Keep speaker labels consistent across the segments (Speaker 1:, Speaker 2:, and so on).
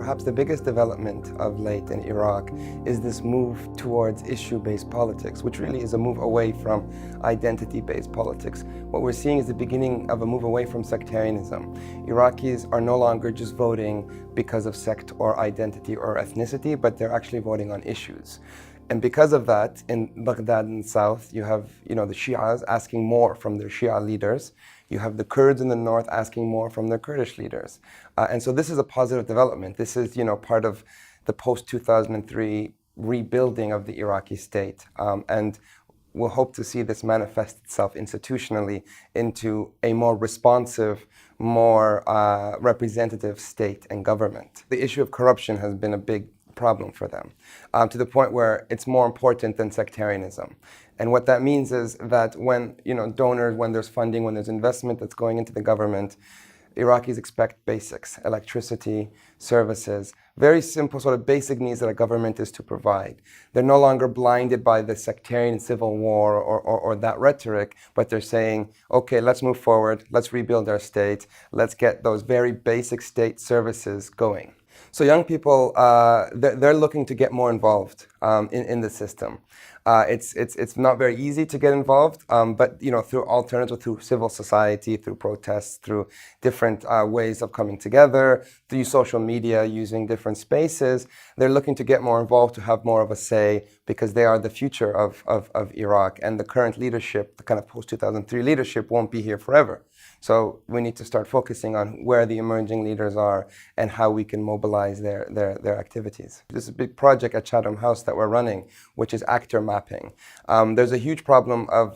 Speaker 1: perhaps the biggest development of late in Iraq is this move towards issue-based politics, which really is a move away from identity-based politics. What we're seeing is the beginning of a move away from sectarianism. Iraqis are no longer just voting because of sect or identity or ethnicity, but they're actually voting on issues. And because of that, in Baghdad in the south, you have the Shias asking more from their Shia leaders. You have the Kurds in the north asking more from their Kurdish leaders. And so this is a positive development. This is part of the post-2003 rebuilding of the Iraqi state. And we'll hope to see this manifest itself institutionally into a more responsive, more representative state and government. The issue of corruption has been a big problem for them, to the point where it's more important than sectarianism. And what that means is that when donors, when there's funding, when there's investment that's going into the government, Iraqis expect basics: electricity, services, very simple sort of basic needs that a government is to provide. They're no longer blinded by the sectarian civil war or that rhetoric, but they're saying, okay, let's move forward, let's rebuild our state, let's get those very basic state services going. So young people, they're looking to get more involved in the system. It's not very easy to get involved, but through alternatives, through civil society, through protests, through different ways of coming together, through social media, using different spaces, they're looking to get more involved, to have more of a say, because they are the future of Iraq. And the current leadership, the kind of post-2003 leadership, won't be here forever. So we need to start focusing on where the emerging leaders are and how we can mobilize their activities. This is a big project at Chatham House that we're running, which is actor mapping. There's a huge problem of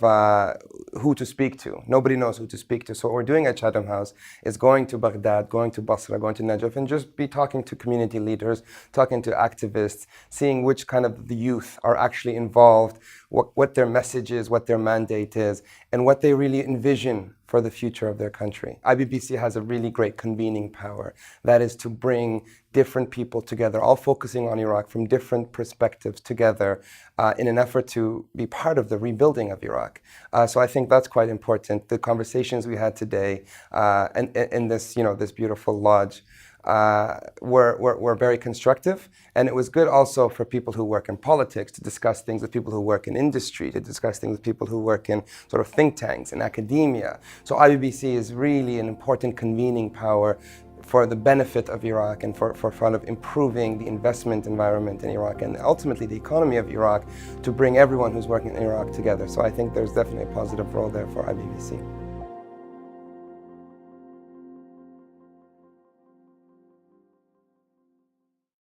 Speaker 1: who to speak to. Nobody knows who to speak to. So what we're doing at Chatham House is going to Baghdad, going to Basra, going to Najaf, and just be talking to community leaders, talking to activists, seeing which kind of the youth are actually involved, what their message is, what their mandate is, and what they really envision for the future of their country. IBBC has a really great convening power. That is to bring different people together, all focusing on Iraq from different perspectives together in an effort to be part of the rebuilding of Iraq. So I think that's quite important. The conversations we had today and in this, this beautiful lodge, were very constructive, and it was good also for people who work in politics to discuss things with people who work in industry, to discuss things with people who work in sort of think tanks and academia. So IBBC is really an important convening power for the benefit of Iraq and for kind of improving the investment environment in Iraq and ultimately the economy of Iraq, to bring everyone who's working in Iraq together. So I think there's definitely a positive role there for IBBC.